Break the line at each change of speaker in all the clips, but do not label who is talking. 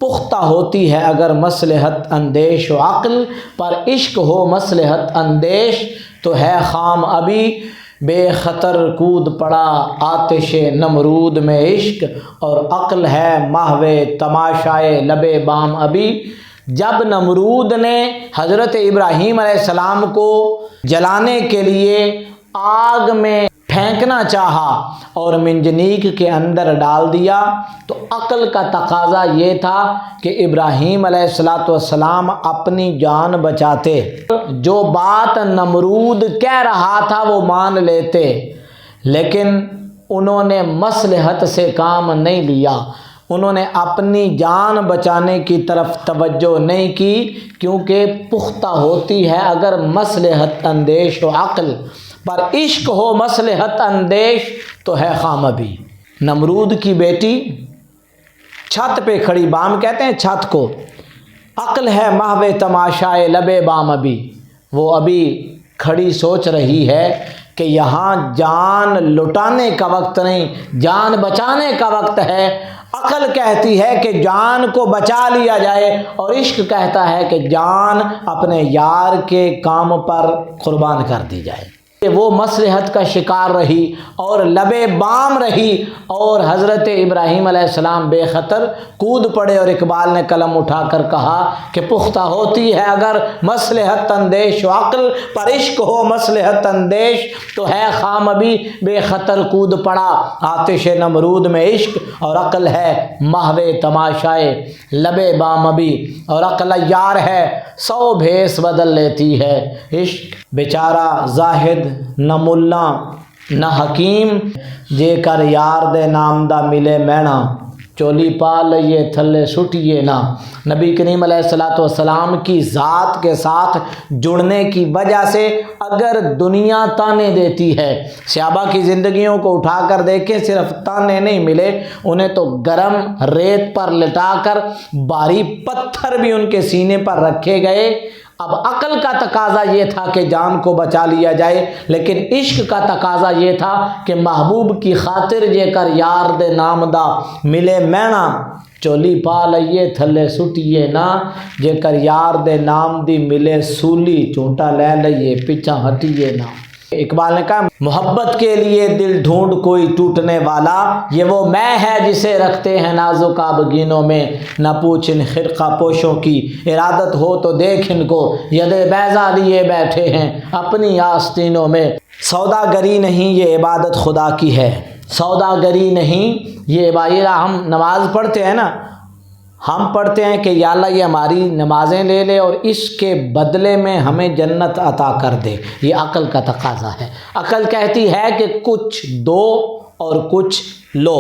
پختہ ہوتی ہے اگر مصلحت اندیش و عقل، پر عشق ہو مصلحت اندیش تو ہے خام ابھی، بے خطر کود پڑا آتش نمرود میں عشق، اور عقل ہے محو تماشائے لب بام ابھی۔ جب نمرود نے حضرت ابراہیم علیہ السلام کو جلانے کے لیے آگ میں پھینکنا چاہا اور منجنیق کے اندر ڈال دیا، تو عقل کا تقاضا یہ تھا کہ ابراہیم علیہ السلام اپنی جان بچاتے، جو بات نمرود کہہ رہا تھا وہ مان لیتے، لیکن انہوں نے مصلحت سے کام نہیں لیا، انہوں نے اپنی جان بچانے کی طرف توجہ نہیں کی، کیونکہ پختہ ہوتی ہے اگر مصلحت اندیش و عقل، پر عشق ہو مصلحت اندیش تو ہے خام ابھی۔ نمرود کی بیٹی چھت پہ کھڑی، بام کہتے ہیں چھت کو، عقل ہے محو تماشائے لب بام ابھی، وہ ابھی کھڑی سوچ رہی ہے کہ یہاں جان لٹانے کا وقت نہیں، جان بچانے کا وقت ہے۔ عقل کہتی ہے کہ جان کو بچا لیا جائے، اور عشق کہتا ہے کہ جان اپنے یار کے کام پر قربان کر دی جائے۔ وہ مصلحت کا شکار رہی اور لب بام رہی، اور حضرت ابراہیم علیہ السلام بے خطر کود پڑے، اور اقبال نے قلم اٹھا کر کہا کہ پختہ ہوتی ہے اگر مصلحت اندیش و عقل، پر عشق ہو مصلحت اندیش تو ہے خام ابھی، بے خطر کود پڑا آتش نمرود میں عشق، اور عقل ہے محو تماشائے لب بام ابھی، اور عقل یار ہے 100 بھیس بدل لیتی ہے۔ عشق بیچارہ زاہد نہ ملا نہ حکیم، جے کر یار دے نام دا ملے مینا، چولی پا لئیے تھلے سٹیے نا۔ نبی کریم علیہ السلام کی ذات کے ساتھ جڑنے کی وجہ سے اگر دنیا تانے دیتی ہے، صحابہ کی زندگیوں کو اٹھا کر دیکھیں، صرف تانے نہیں ملے، انہیں تو گرم ریت پر لٹا کر بھاری پتھر بھی ان کے سینے پر رکھے گئے۔ اب عقل کا تقاضا یہ تھا کہ جان کو بچا لیا جائے، لیکن عشق کا تقاضا یہ تھا کہ محبوب کی خاطر جے کر یار دے نام دا ملے مینا، چولی پا لئیے تھلے سٹیے نا، جے کر یار دے نام دی ملے سولی، چونٹا لے لئیے پیچھا ہٹیے نا۔ اقبال نے کہا محبت کے لیے دل ڈھونڈ کوئی ٹوٹنے والا، یہ وہ میں ہے جسے رکھتے ہیں نازک آبگینوں میں، نہ پوچھ ان خرقہ پوشوں کی، ارادت ہو تو دیکھ ان کو، ید بیضا لیے بیٹھے ہیں اپنی آستینوں میں۔ سوداگری نہیں یہ عبادت خدا کی ہے، سوداگری نہیں یہ عبادت۔ ہم نماز پڑھتے ہیں نا، ہم پڑھتے ہیں کہ یا اللہ یہ ہماری نمازیں لے لے اور اس کے بدلے میں ہمیں جنت عطا کر دے، یہ عقل کا تقاضا ہے۔ عقل کہتی ہے کہ کچھ دو اور کچھ لو،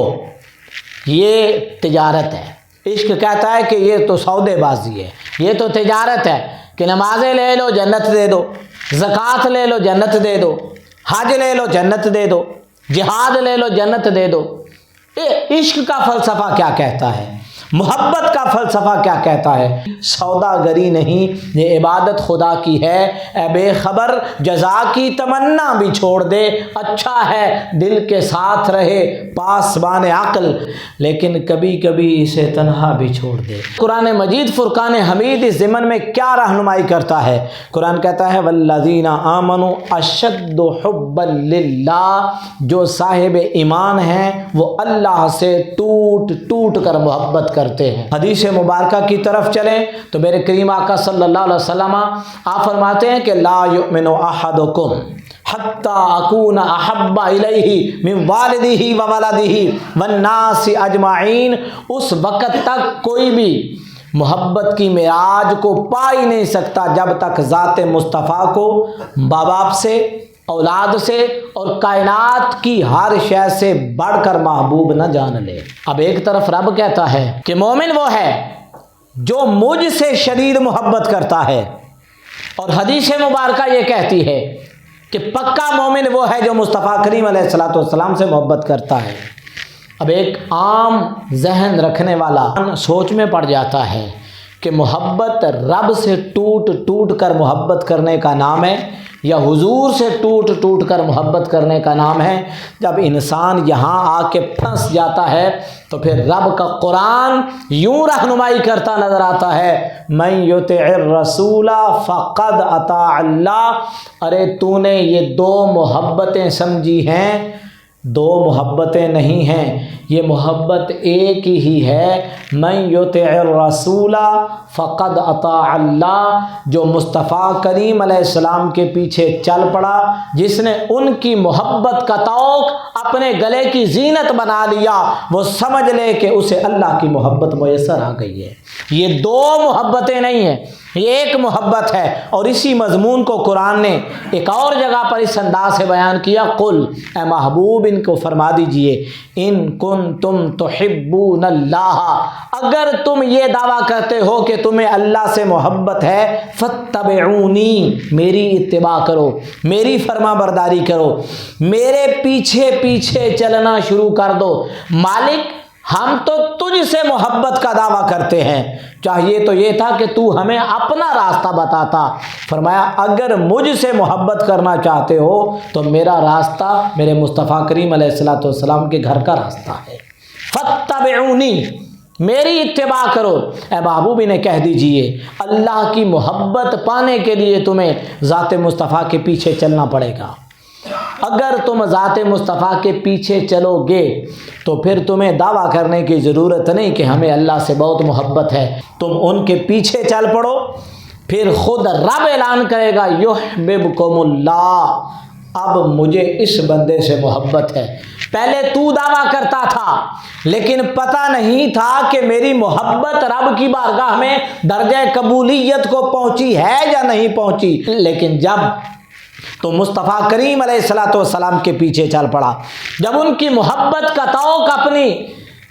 یہ تجارت ہے۔ عشق کہتا ہے کہ یہ تو سودے بازی ہے، یہ تو تجارت ہے، کہ نمازیں لے لو جنت دے دو، زکوٰۃ لے لو جنت دے دو، حج لے لو جنت دے دو، جہاد لے لو جنت دے دو۔ عشق کا فلسفہ کیا کہتا ہے، محبت کا فلسفہ کیا کہتا ہے؟ سوداگری نہیں یہ عبادت خدا کی ہے، اے بے خبر جزا کی تمنا بھی چھوڑ دے، اچھا ہے دل کے ساتھ رہے پاسبان عقل، لیکن کبھی کبھی اسے تنہا بھی چھوڑ دے۔ قرآن مجید فرقان حمید اس ضمن میں کیا رہنمائی کرتا ہے؟ قرآن کہتا ہے والذین آمنوا اشد حبا للہ، جو صاحب ایمان ہیں وہ اللہ سے ٹوٹ ٹوٹ کر محبت کرتے ہیں۔ حدیث مبارکہ کی طرف چلیں تو میرے کریم آقا صلی اللہ علیہ وسلم آپ فرماتے ہیں کہ لا یؤمن احدکم حتی اکون احب الیہ من والدہ وولدہ والناس اجمعین، اس وقت تک کوئی بھی محبت کی معراج کو پا ہی نہیں سکتا جب تک ذات مصطفیٰ کو ماں باپ سے، اولاد سے اور کائنات کی ہر شے سے بڑھ کر محبوب نہ جان لے۔ اب ایک طرف رب کہتا ہے کہ مومن وہ ہے جو مجھ سے شدید محبت کرتا ہے، اور حدیث مبارکہ یہ کہتی ہے کہ پکا مومن وہ ہے جو مصطفیٰ کریم علیہ السلام سے محبت کرتا ہے۔ اب ایک عام ذہن رکھنے والا سوچ میں پڑ جاتا ہے کہ کہ محبت رب سے ٹوٹ ٹوٹ کر محبت کرنے کا نام ہے یا حضور سے ٹوٹ ٹوٹ کر محبت کرنے کا نام ہے؟ جب انسان یہاں آ کے پھنس جاتا ہے تو پھر رب کا قرآن یوں رہنمائی کرتا نظر آتا ہے، من یطع الرسول فقد اطاع اللہ۔ ارے تو نے یہ دو محبتیں سمجھی ہیں، دو محبتیں نہیں ہیں، یہ محبت ایک ہی ہے، من یطع الرسول فقد اطاع اللہ۔ جو مصطفیٰ کریم علیہ السلام کے پیچھے چل پڑا، جس نے ان کی محبت کا طوق اپنے گلے کی زینت بنا لیا، وہ سمجھ لے کہ اسے اللہ کی محبت میسر آ گئی ہے۔ یہ دو محبتیں نہیں ہیں، یہ ایک محبت ہے۔ اور اسی مضمون کو قرآن نے ایک اور جگہ پر اس انداز سے بیان کیا، قل، اے محبوب ان کو فرما دیجئے، ان کنتم تحبون اللہ، اگر تم یہ دعویٰ کرتے ہو کہ تمہیں اللہ سے محبت ہے، فاتبعونی، میری اتباع کرو، میری فرما برداری کرو، میرے پیچھے پیچھے چلنا شروع کر دو۔ مالک ہم تو تجھ سے محبت کا دعویٰ کرتے ہیں، چاہیے تو یہ تھا کہ تو ہمیں اپنا راستہ بتاتا۔ فرمایا اگر مجھ سے محبت کرنا چاہتے ہو تو میرا راستہ میرے مصطفیٰ کریم علیہ السلام کے گھر کا راستہ ہے، فاتبعونی، میری اتباع کرو۔ اے محبوب انہیں کہہ دیجئے اللہ کی محبت پانے کے لیے تمہیں ذات مصطفیٰ کے پیچھے چلنا پڑے گا۔ اگر تم ذات مصطفیٰ کے پیچھے چلو گے تو پھر تمہیں دعویٰ کرنے کی ضرورت نہیں کہ ہمیں اللہ سے بہت محبت ہے، تم ان کے پیچھے چل پڑو، پھر خود رب اعلان کرے گا یحببکم اللہ، اب مجھے اس بندے سے محبت ہے۔ پہلے تو دعویٰ کرتا تھا لیکن پتہ نہیں تھا کہ میری محبت رب کی بارگاہ میں درجہ قبولیت کو پہنچی ہے یا نہیں پہنچی، لیکن جب تو مصطفیٰ کریم علیہ السلام کے پیچھے چل پڑا، جب ان کی محبت کا طوق اپنی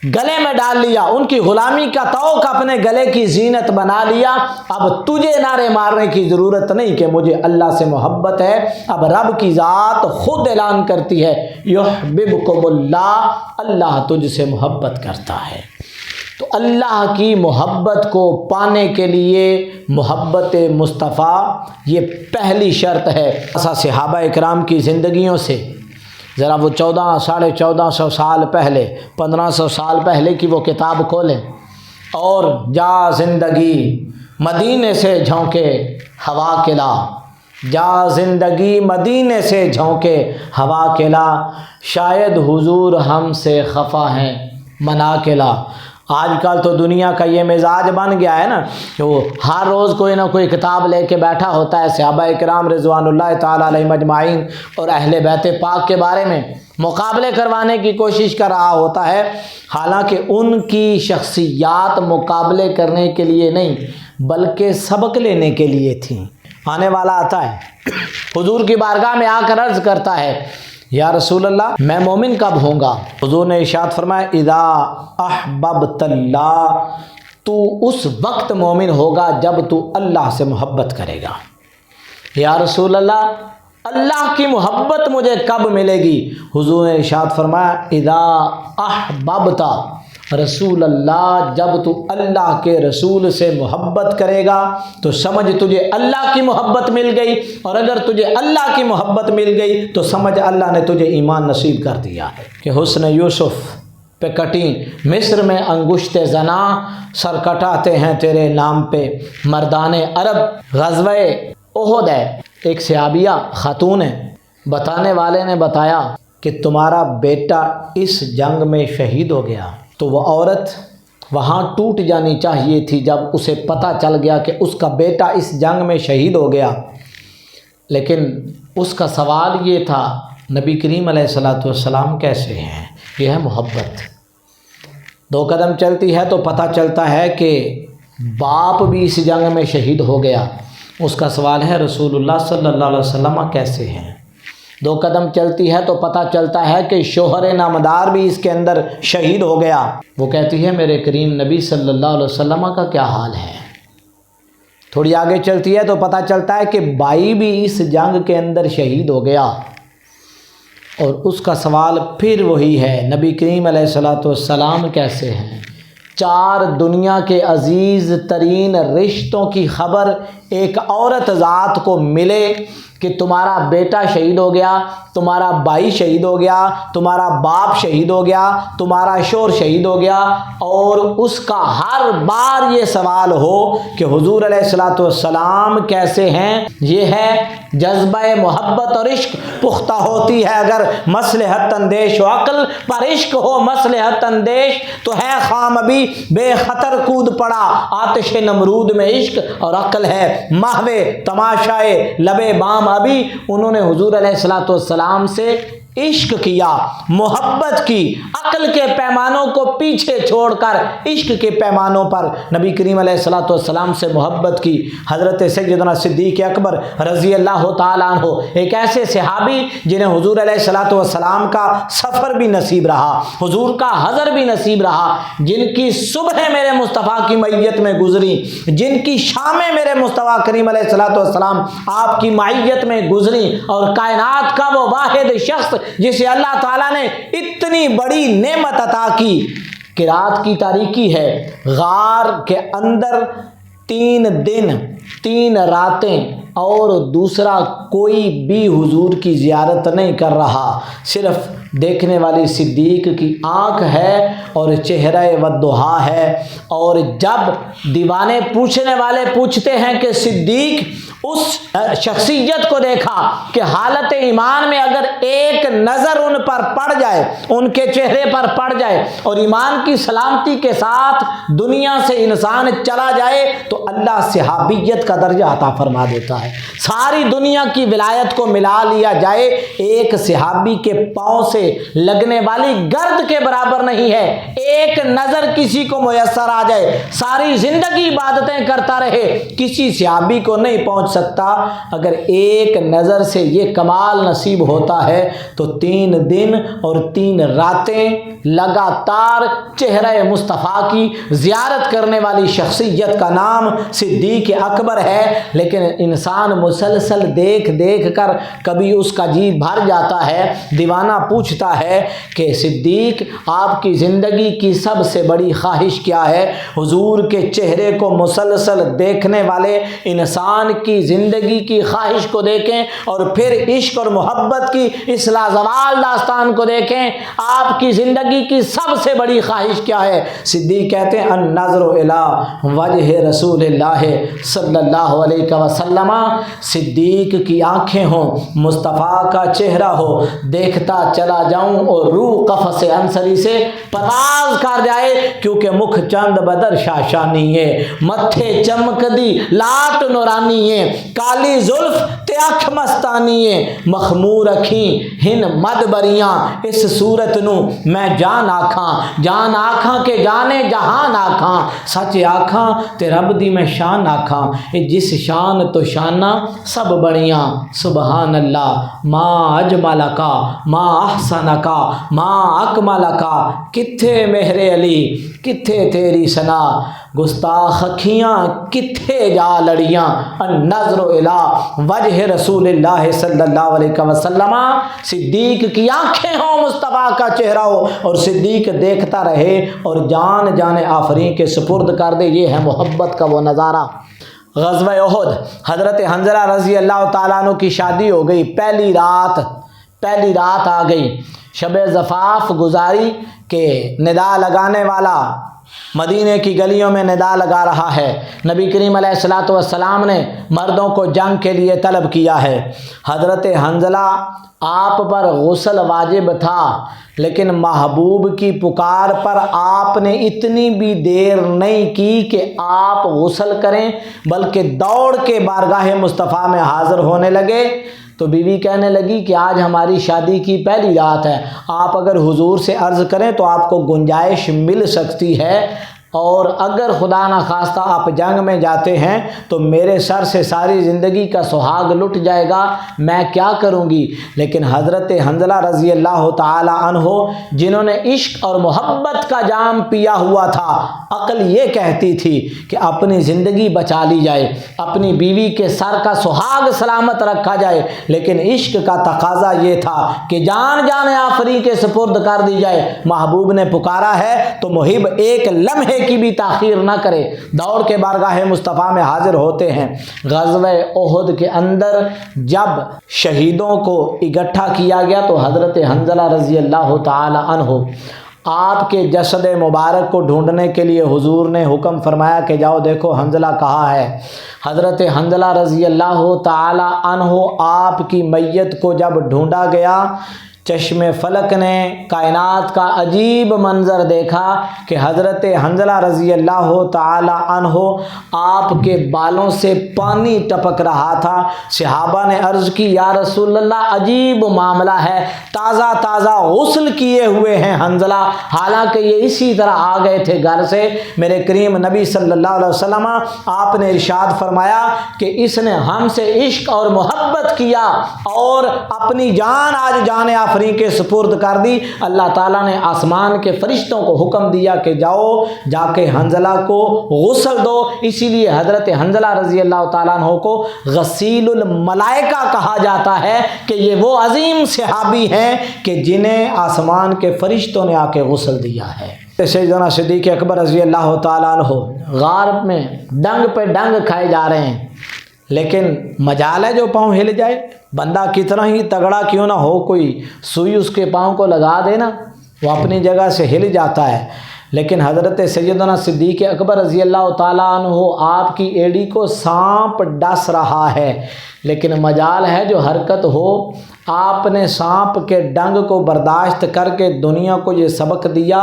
گلے میں ڈال لیا، ان کی غلامی کا طوق اپنے گلے کی زینت بنا لیا، اب تجھے نعرے مارنے کی ضرورت نہیں کہ مجھے اللہ سے محبت ہے، اب رب کی ذات خود اعلان کرتی ہے یحببکم اللہ، اللہ تجھ سے محبت کرتا ہے۔ تو اللہ کی محبت کو پانے کے لیے محبت مصطفیٰ یہ پہلی شرط ہے۔ صحابہ اکرام کی زندگیوں سے ذرا وہ 1400 سال پہلے، 1500 سال پہلے کی وہ کتاب کھولیں اور جا زندگی مدینے سے جھونکے ہوا کے لا، جا زندگی مدینے سے جھونکے ہوا کے لا، شاید حضور ہم سے خفا ہیں منا کے لا۔ آج کل تو دنیا کا یہ مزاج بن گیا ہے نا کہ وہ ہر روز کوئی نہ کوئی کتاب لے کے بیٹھا ہوتا ہے صحابہ اکرام رضوان اللہ تعالیٰ علیہم اجمعین اور اہل بیت پاک کے بارے میں مقابلے کروانے کی کوشش کر رہا ہوتا ہے، حالانکہ ان کی شخصیات مقابلے کرنے کے لیے نہیں بلکہ سبق لینے کے لیے تھیں۔ آنے والا آتا ہے حضور کی بارگاہ میں آ کر عرض کرتا ہے یا رسول اللہ میں مومن کب ہوں گا؟ حضور نے ارشاد فرمایا اذا احببت اللہ، تو اس وقت مومن ہوگا جب تو اللہ سے محبت کرے گا۔ یا رسول اللہ اللہ کی محبت مجھے کب ملے گی؟ حضور نے ارشاد فرمایا اذا احببت رسول اللہ، جب تو اللہ کے رسول سے محبت کرے گا تو سمجھ تجھے اللہ کی محبت مل گئی، اور اگر تجھے اللہ کی محبت مل گئی تو سمجھ اللہ نے تجھے ایمان نصیب کر دیا ہے۔ کہ حسن یوسف پہ کٹیں مصر میں انگشت زنا، سر کٹاتے ہیں تیرے نام پہ مردان عرب۔ غزوہ احد ہے، ایک صحابیہ خاتون ہے، بتانے والے نے بتایا کہ تمہارا بیٹا اس جنگ میں شہید ہو گیا، تو وہ عورت وہاں ٹوٹ جانی چاہیے تھی جب اسے پتہ چل گیا کہ اس کا بیٹا اس جنگ میں شہید ہو گیا، لیکن اس کا سوال یہ تھا نبی کریم علیہ السلام کیسے ہیں؟ یہ ہے محبت۔ 2 قدم چلتی ہے تو پتہ چلتا ہے کہ باپ بھی اس جنگ میں شہید ہو گیا، اس کا سوال ہے رسول اللہ صلی اللہ علیہ وسلم کیسے ہیں؟ 2 قدم چلتی ہے تو پتہ چلتا ہے کہ شوہر نامدار بھی اس کے اندر شہید ہو گیا، وہ کہتی ہے میرے کریم نبی صلی اللہ علیہ وسلم کا کیا حال ہے؟ تھوڑی آگے چلتی ہے تو پتہ چلتا ہے کہ بھائی بھی اس جنگ کے اندر شہید ہو گیا، اور اس کا سوال پھر وہی ہے نبی کریم علیہ السلام کیسے ہیں؟ 4 دنیا کے عزیز ترین رشتوں کی خبر ایک عورت ذات کو ملے کہ تمہارا بیٹا شہید ہو گیا، تمہارا بھائی شہید ہو گیا، تمہارا باپ شہید ہو گیا، تمہارا شوہر شہید ہو گیا، اور اس کا ہر بار یہ سوال ہو کہ حضور علیہ الصلوۃ والسلام کیسے ہیں، یہ ہے جذبہ محبت اور عشق پختہ ہوتی ہے اگر مصلحت اندیش و عقل پر عشق ہو مصلحت اندیش تو ہے خام ابھی بے خطر کود پڑا آتش نمرود میں عشق اور عقل ہے محو تماشائے لبے بام ابھی انہوں نے حضور علیہ الصلوۃ والسلام سے عشق کیا، محبت کی، عقل کے پیمانوں کو پیچھے چھوڑ کر عشق کے پیمانوں پر نبی کریم علیہ الصلوۃ والسلام سے محبت کی۔ حضرت سیدنا صدیق اکبر رضی اللہ تعالیٰ عنہ ایک ایسے صحابی جنہیں حضور علیہ الصلوۃ والسلام کا سفر بھی نصیب رہا، حضور کا حضر بھی نصیب رہا، جن کی صبح میرے مصطفیٰ کی معیت میں گزری، جن کی شامیں میرے مصطفیٰ کریم علیہ الصلوۃ والسلام آپ کی معیت میں گزری، اور کائنات کا وہ واحد شخص جسے اللہ تعالیٰ نے اتنی بڑی نعمت عطا کی کہ رات کی تاریکی ہے، غار کے اندر 3 دن 3 راتیں اور دوسرا کوئی بھی حضور کی زیارت نہیں کر رہا، صرف دیکھنے والی صدیق کی آنکھ ہے اور چہرہ والضحیٰ ہے۔ اور جب دیوانے پوچھنے والے پوچھتے ہیں کہ صدیق اس شخصیت کو دیکھا کہ حالت ایمان میں اگر ایک نظر ان پر پڑ جائے، ان کے چہرے پر پڑ جائے اور ایمان کی سلامتی کے ساتھ دنیا سے انسان چلا جائے تو اللہ صحابیت کا درجہ عطا فرما دیتا ہے۔ ساری دنیا کی ولایت کو ملا لیا جائے، ایک صحابی کے پاؤں سے لگنے والی گرد کے برابر نہیں ہے۔ ایک نظر کسی کو میسر آ جائے، ساری زندگی عبادتیں کرتا رہے، کسی صحابی کو نہیں پہنچ سکتا۔ اگر ایک نظر سے یہ کمال نصیب ہوتا ہے تو 3 دن اور 3 راتیں لگاتار چہرہ مصطفیٰ کی زیارت کرنے والی شخصیت کا نام صدیق اکبر ہے، لیکن انسان مسلسل دیکھ دیکھ کر کبھی اس کا جی بھر جاتا ہے۔ دیوانہ پوچھتا ہے کہ صدیق آپ کی زندگی کی سب سے بڑی خواہش کیا ہے؟ حضور کے چہرے کو مسلسل دیکھنے والے انسان کی زندگی کی خواہش کو دیکھیں اور پھر عشق اور محبت کی اس لازوال داستان کو دیکھیں، آپ کی زندگی کی سب سے بڑی خواہش کیا ہے؟ صدیق کہتے ہیں النظر الی وجہ رسول اللہ صلی اللہ علیہ وسلم، صدیق کی آنکھیں ہوں، مصطفیٰ کا چہرہ ہو، دیکھتا چلا جاؤں اور روح قفس انصری سے پرواز کر جائے، کیونکہ مکھ چند بدر شاشانی ہے، متھے چمک دی لاٹ نورانی ہے، کالی زلف تے اکھ مستانی ہے، مخمور اکھیں ہن مد بریاں، اس صورت نو میں جان آکھاں کہ جانے جہان آکھاں، سچ آکھاں تے رب دی میں شان آکھاں، جس شان تو شانہ سب بڑیاں، سبحان اللہ ما اجملکا ما احسنکا ما اکملکا، کتھے مہر علی کتھے تیری ثنا، گستاخ اکھیاں کتھے جا لڑیاں، النظر الی وجہ رسول اللہ صلی اللہ علیہ وسلم، صدیق کی آنکھیں ہوں، مصطفیٰ کا چہرہ ہو اور صدیق دیکھتا رہے اور جان جانے آفرین کے سپرد کر دے۔ یہ ہے محبت کا وہ نظارہ۔ غزوہ احد، حضرت حنظلہ رضی اللہ تعالیٰ عنہ کی شادی ہو گئی، پہلی رات آ گئی، شب زفاف گزاری کہ ندا لگانے والا مدینے کی گلیوں میں ندا لگا رہا ہے۔ نبی کریم علیہ الصلوۃ والسلام نے مردوں کو جنگ کے لیے طلب کیا ہے۔ حضرت حنظلہ آپ پر غسل واجب تھا، لیکن محبوب کی پکار پر آپ نے اتنی بھی دیر نہیں کی کہ آپ غسل کریں، بلکہ دوڑ کے بارگاہ مصطفیٰ میں حاضر ہونے لگے۔ تو بیوی کہنے لگی کہ آج ہماری شادی کی پہلی رات ہے، آپ اگر حضور سے عرض کریں تو آپ کو گنجائش مل سکتی ہے، اور اگر خدا نخواستہ آپ جنگ میں جاتے ہیں تو میرے سر سے ساری زندگی کا سہاگ لٹ جائے گا، میں کیا کروں گی؟ لیکن حضرت حنظلہ رضی اللہ تعالی عنہ جنہوں نے عشق اور محبت کا جام پیا ہوا تھا، عقل یہ کہتی تھی کہ اپنی زندگی بچا لی جائے، اپنی بیوی کے سر کا سہاگ سلامت رکھا جائے، لیکن عشق کا تقاضا یہ تھا کہ جان آفری کے سپرد کر دی جائے۔ محبوب نے پکارا ہے تو محب ایک لمحے کی بھی تاخیر نہ کرے، دوڑ کے بارگاہ مصطفیٰ میں حاضر ہوتے ہیں۔ غزوہ احد کے اندر جب شہیدوں کو اکٹھا کیا گیا تو حضرت حنظلہ رضی اللہ تعالی عنہ آپ کے جسد مبارک کو ڈھونڈنے کے لیے حضور نے حکم فرمایا کہ جاؤ دیکھو حنظلہ کہاں ہے۔ حضرت حنظلہ رضی اللہ تعالی عنہ آپ کی میت کو جب ڈھونڈا گیا، چشم فلک نے کائنات کا عجیب منظر دیکھا کہ حضرت حنظلہ رضی اللہ تعالی عنہ آپ کے بالوں سے پانی ٹپک رہا تھا۔ صحابہ نے عرض کی یا رسول اللہ عجیب معاملہ ہے، تازہ تازہ غسل کیے ہوئے ہیں حنظلہ، حالانکہ یہ اسی طرح آ گئے تھے گھر سے۔ میرے کریم نبی صلی اللہ علیہ وسلم آپ نے ارشاد فرمایا کہ اس نے ہم سے عشق اور محبت کیا اور اپنی جان آج جان آفرین کے سپرد کر دی۔ اللہ تعالیٰ نے آسمان کے فرشتوں کو حکم دیا کہ جاؤ جا کے حنظلہ کو غسل دو۔ اسی لیے حضرت حنظلہ رضی اللہ تعالیٰ عنہ کو غسیل الملائکہ کہا جاتا ہے کہ یہ وہ عظیم صحابی ہیں کہ جنہیں آسمان کے فرشتوں نے آ کے غسل دیا ہے۔ سیدنا صدیق اکبر رضی اللہ تعالیٰ عنہ غار میں ڈنگ پہ ڈنگ کھائے جا رہے ہیں، لیکن مجال ہے جو پاؤں ہل جائے، بندہ کتنا ہی تگڑا کیوں نہ ہو، کوئی سوئی اس کے پاؤں کو لگا دے نا وہ اپنی جگہ سے ہل جاتا ہے۔ لیکن حضرت سیدنا صدیق اکبر رضی اللہ تعالیٰ عنہ آپ کی ایڑی کو سانپ ڈس رہا ہے، لیکن مجال ہے جو حرکت ہو۔ آپ نے سانپ کے ڈنگ کو برداشت کر کے دنیا کو یہ سبق دیا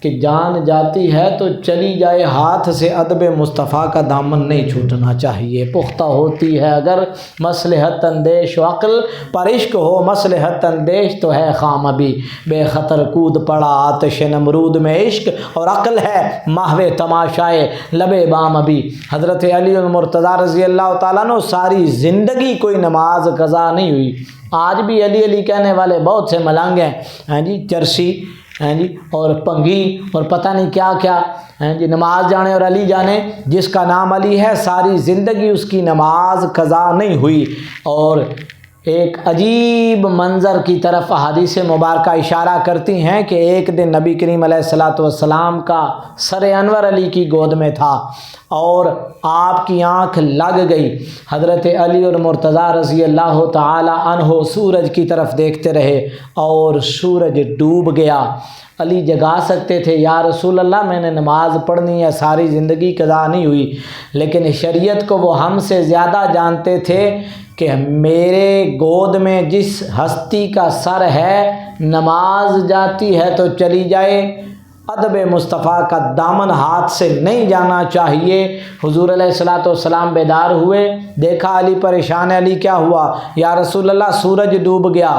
کہ جان جاتی ہے تو چلی جائے، ہاتھ سے ادب مصطفیٰ کا دامن نہیں چھوٹنا چاہیے۔ پختہ ہوتی ہے اگر مصلحت اندیش و عقل، پر عشق ہو مصلحت اندیش تو ہے خام ابھی، بے خطر کود پڑا آتش نمرود میں عشق، اور عقل ہے محو تماشائے لبے بام ابھی۔ حضرت علی المرتضیٰ رضی اللہ تعالیٰ عنہ ساری زندگی کوئی نماز قضا نہیں ہوئی۔ آج بھی علی علی کہنے والے بہت سے ملنگ ہیں جی، چرسی جی اور پنگھی اور پتہ نہیں کیا کیا جی، نماز جانے اور علی جانے، جس کا نام علی ہے ساری زندگی اس کی نماز قضا نہیں ہوئی۔ اور ایک عجیب منظر کی طرف احادیث مبارکہ اشارہ کرتی ہیں کہ ایک دن نبی کریم علیہ الصلاۃ والسلام کا سر انور علی کی گود میں تھا اور آپ کی آنکھ لگ گئی۔ حضرت علی اور مرتضیٰ رضی اللہ تعالی عنہ سورج کی طرف دیکھتے رہے اور سورج ڈوب گیا۔ علی جگا سکتے تھے، یا رسول اللہ میں نے نماز پڑھنی ہے، ساری زندگی قضا نہیں ہوئی، لیکن شریعت کو وہ ہم سے زیادہ جانتے تھے کہ میرے گود میں جس ہستی کا سر ہے نماز جاتی ہے تو چلی جائے، ادب مصطفیٰ کا دامن ہاتھ سے نہیں جانا چاہیے۔ حضور علیہ الصلاۃ والسلام بیدار ہوئے، دیکھا علی پریشان ہے۔ علی کیا ہوا؟ یا رسول اللہ سورج ڈوب گیا۔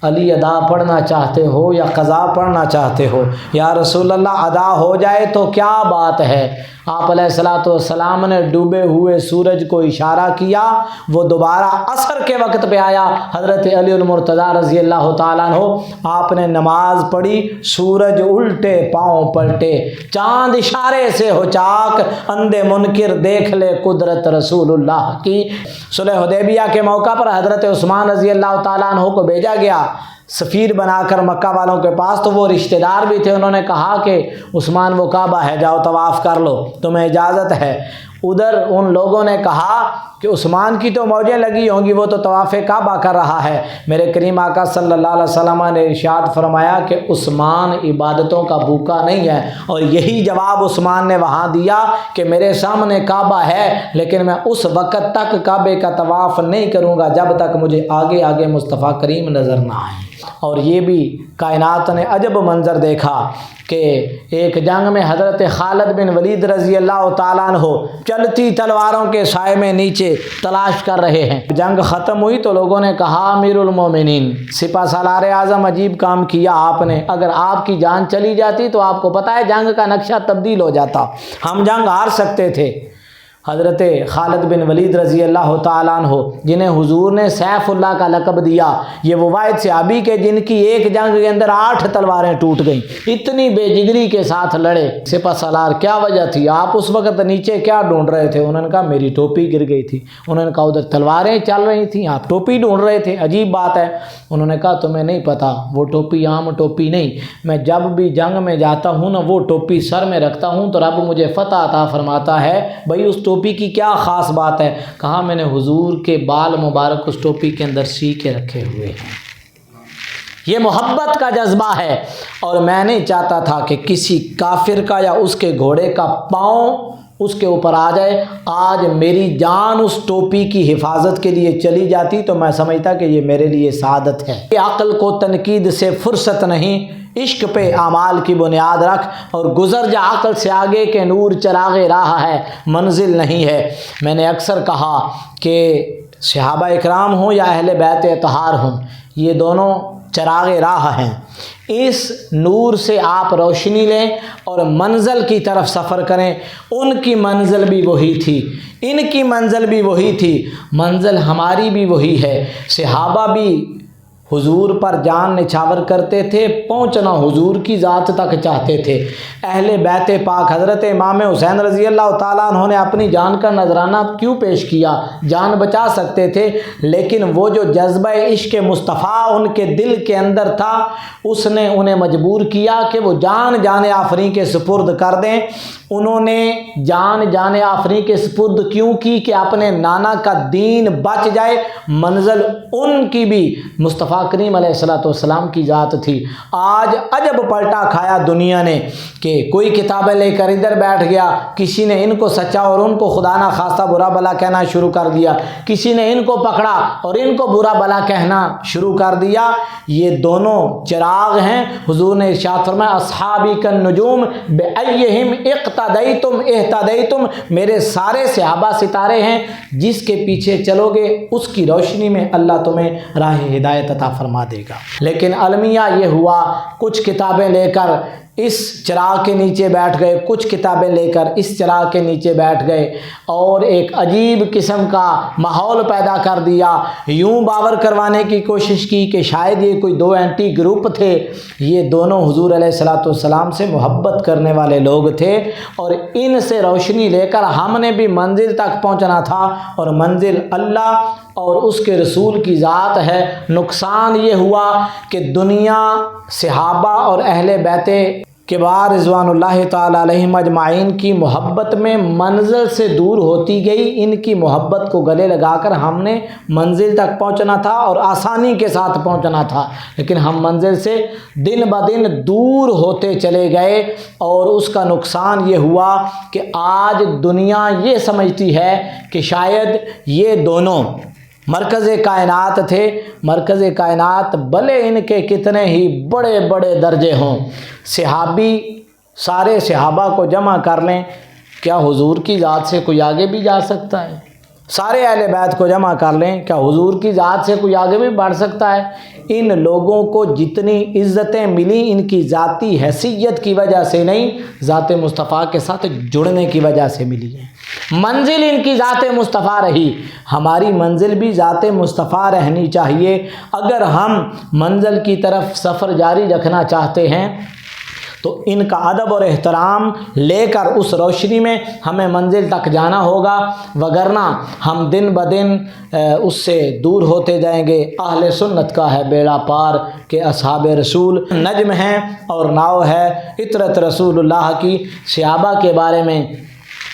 علی ادا پڑھنا چاہتے ہو یا قضا پڑھنا چاہتے ہو؟ یا رسول اللہ ادا ہو جائے تو کیا بات ہے۔ آپ علیہ الصلاۃ والسلام نے ڈوبے ہوئے سورج کو اشارہ کیا، وہ دوبارہ عصر کے وقت پہ آیا۔ حضرت علی المرتضیٰ رضی اللہ تعالیٰ عنہ آپ نے نماز پڑھی، سورج الٹے پاؤں پلٹے، چاند اشارے سے ہو چاک، اندھے منکر دیکھ لے قدرت رسول اللہ کی۔ صلح حدیبیہ کے موقع پر حضرت عثمان رضی اللہ تعالیٰ عنہ کو بھیجا گیا سفیر بنا کر مکہ والوں کے پاس، تو وہ رشتہ دار بھی تھے، انہوں نے کہا کہ عثمان وہ کعبہ ہے، جاؤ طواف کر لو، تمہیں اجازت ہے۔ ادھر ان لوگوں نے کہا کہ عثمان کی تو موجیں لگی ہوں گی، وہ تو طواف کعبہ کر رہا ہے۔ میرے کریم آقا صلی اللہ علیہ وسلم نے ارشاد فرمایا کہ عثمان عبادتوں کا بھوکا نہیں ہے، اور یہی جواب عثمان نے وہاں دیا کہ میرے سامنے کعبہ ہے لیکن میں اس وقت تک کعبے کا طواف نہیں کروں گا جب تک مجھے آگے آگے مصطفیٰ کریم نظر نہ آئے۔ اور یہ بھی کائنات نے عجب منظر دیکھا کہ ایک جنگ میں حضرت خالد بن ولید رضی اللہ تعالیٰ عنہ چلتی تلواروں کے سائے میں نیچے تلاش کر رہے ہیں۔ جنگ ختم ہوئی تو لوگوں نے کہا امیر المومنین، سپہ سالار اعظم، عجیب کام کیا آپ نے، اگر آپ کی جان چلی جاتی تو آپ کو پتہ ہے جنگ کا نقشہ تبدیل ہو جاتا، ہم جنگ ہار سکتے تھے۔ حضرت خالد بن ولید رضی اللہ تعالیٰ عنہ جنہیں حضور نے سیف اللہ کا لقب دیا، یہ وہ واحد صحابی کے جن کی ایک جنگ کے اندر 8 تلواریں ٹوٹ گئیں، اتنی بے جگری کے ساتھ لڑے۔ سپہ سالار کیا وجہ تھی؟ آپ اس وقت نیچے کیا ڈھونڈ رہے تھے؟ انہوں نے کہا میری ٹوپی گر گئی تھی۔ انہوں نے کہا ادھر تلواریں چل رہی تھیں، آپ ٹوپی ڈھونڈ رہے تھے، عجیب بات ہے۔ انہوں نے کہا تمہیں نہیں پتہ، وہ ٹوپی عام ٹوپی نہیں، میں جب بھی جنگ میں جاتا ہوں نا وہ ٹوپی سر میں رکھتا ہوں تو رب مجھے فتح عطا فرماتا ہے۔ بھائی اس ٹوپی کی کیا خاص بات ہے؟ کہا میں نے حضور کے بال مبارک اس ٹوپی کے اندر سی کے رکھے ہوئے ہیں۔ یہ محبت کا جذبہ ہے، اور میں نہیں چاہتا تھا کہ کسی کافر کا یا اس کے گھوڑے کا پاؤں اس کے اوپر آ جائے۔ آج میری جان اس ٹوپی کی حفاظت کے لیے چلی جاتی تو میں سمجھتا کہ یہ میرے لیے سعادت ہے۔ عقل کو تنقید سے فرصت نہیں، عشق پہ اعمال کی بنیاد رکھ اور گزر جا عقل سے آگے کے نور چراغ راہ ہے، منزل نہیں ہے۔ میں نے اکثر کہا کہ صحابہ اکرام ہوں یا اہل بیت اطہار ہوں، یہ دونوں چراغ راہ ہیں۔ اس نور سے آپ روشنی لیں اور منزل کی طرف سفر کریں۔ ان کی منزل بھی وہی تھی، ان کی منزل بھی وہی تھی، منزل ہماری بھی وہی ہے۔ صحابہ بھی حضور پر جان نچھاور کرتے تھے، پہنچنا حضور کی ذات تک چاہتے تھے۔ اہل بیت پاک حضرت امام حسین رضی اللہ تعالیٰ عنہ نے اپنی جان کا نذرانہ کیوں پیش کیا؟ جان بچا سکتے تھے، لیکن وہ جو جذبہ عشق مصطفیٰ ان کے دل کے اندر تھا اس نے انہیں مجبور کیا کہ وہ جان جان آفریں کے سپرد کر دیں۔ انہوں نے جان آفریں کے سپرد کیوں کی؟ کہ اپنے نانا کا دین بچ جائے۔ منزل ان کی بھی مصطفیٰ کریم علیہ السلام کی ذات تھی۔ آج عجب پلٹا کھایا دنیا نے کہ کوئی کتابیں لے کر ادھر بیٹھ گیا، کسی نے ان کو سچا اور ان کو خدا نہ خواستہ برا بلا کہنا شروع کر دیا، کسی نے ان کو پکڑا اور ان کو برا بلا کہنا شروع کر دیا۔ یہ دونوں چراغ ہیں۔ حضور نے ارشاد فرمایا اصحابی کالنجوم بأیہم اقتدیتم اہتدیتم، میرے سارے صحابہ ستارے ہیں، جس کے پیچھے چلو گے اس کی روشنی میں اللہ تمہیں راہ ہدایت عطا فرما دے گا۔ لیکن المیہ یہ ہوا، کچھ کتابیں لے کر اس چراغ کے نیچے بیٹھ گئے، کچھ کتابیں لے کر اس چراغ کے نیچے بیٹھ گئے اور ایک عجیب قسم کا ماحول پیدا کر دیا۔ یوں باور کروانے کی کوشش کی کہ شاید یہ کوئی 2 اینٹی گروپ تھے۔ یہ دونوں حضور علیہ السلام سے محبت کرنے والے لوگ تھے، اور ان سے روشنی لے کر ہم نے بھی منزل تک پہنچنا تھا، اور منزل اللہ اور اس کے رسول کی ذات ہے۔ نقصان یہ ہوا کہ دنیا صحابہ اور اہل بیت کبار رضوان اللہ تعالی علیہم اجمعین کی محبت میں منزل سے دور ہوتی گئی۔ ان کی محبت کو گلے لگا کر ہم نے منزل تک پہنچنا تھا اور آسانی کے ساتھ پہنچنا تھا، لیکن ہم منزل سے دن بدن دور ہوتے چلے گئے، اور اس کا نقصان یہ ہوا کہ آج دنیا یہ سمجھتی ہے کہ شاید یہ دونوں مرکز کائنات تھے۔ مرکز کائنات بھلے ان کے کتنے ہی بڑے بڑے درجے ہوں، صحابی سارے صحابہ کو جمع کر لیں، کیا حضور کی ذات سے کوئی آگے بھی جا سکتا ہے؟ سارے اہل بیت کو جمع کر لیں، کیا حضور کی ذات سے کوئی آگے بھی بڑھ سکتا ہے؟ ان لوگوں کو جتنی عزتیں ملی ان کی ذاتی حیثیت کی وجہ سے نہیں، ذات مصطفیٰ کے ساتھ جڑنے کی وجہ سے ملی ہے۔ منزل ان کی ذات مصطفیٰ رہی، ہماری منزل بھی ذات مصطفیٰ رہنی چاہیے۔ اگر ہم منزل کی طرف سفر جاری رکھنا چاہتے ہیں تو ان کا ادب اور احترام لے کر اس روشنی میں ہمیں منزل تک جانا ہوگا، وگرنہ ہم دن بدن اس سے دور ہوتے جائیں گے۔ اہل سنت کا ہے بیڑا پار کہ اصحاب رسول نجم ہیں اور ناؤ ہے عطرت رسول اللہ کی۔ صحابہ کے بارے میں،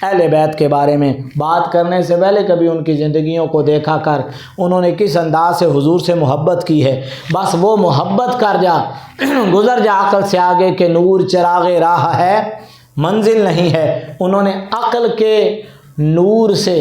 اہل بیت کے بارے میں بات کرنے سے پہلے کبھی ان کی زندگیوں کو دیکھا کر، انہوں نے کس انداز سے حضور سے محبت کی ہے، بس وہ محبت کر جا، گزر جا عقل سے آگے کہ نور چراغ راہ ہے، منزل نہیں ہے۔ انہوں نے عقل کے نور سے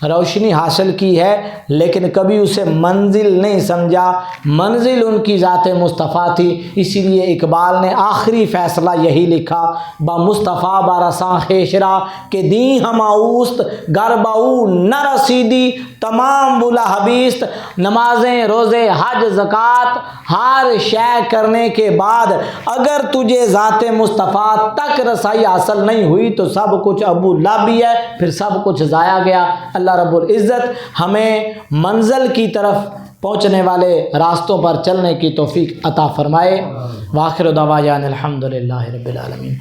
روشنی حاصل کی ہے لیکن کبھی اسے منزل نہیں سمجھا، منزل ان کی ذات مصطفیٰ تھی۔ اسی لیے اقبال نے آخری فیصلہ یہی لکھا، با مصطفیٰ بارساں خیشرا کہ دیں ہم اوست گر باؤ نہ رسیدی تمام بولا حبیست۔ نمازیں، روزے، حج، زکوٰۃ، ہر شے کرنے کے بعد اگر تجھے ذات مصطفیٰ تک رسائی حاصل نہیں ہوئی تو سب کچھ ابو لابی ہے، پھر سب کچھ ضائع گیا۔ اللہ رب العزت ہمیں منزل کی طرف پہنچنے والے راستوں پر چلنے کی توفیق عطا فرمائے۔ وآخر دعوانا الحمدللہ رب العالمین۔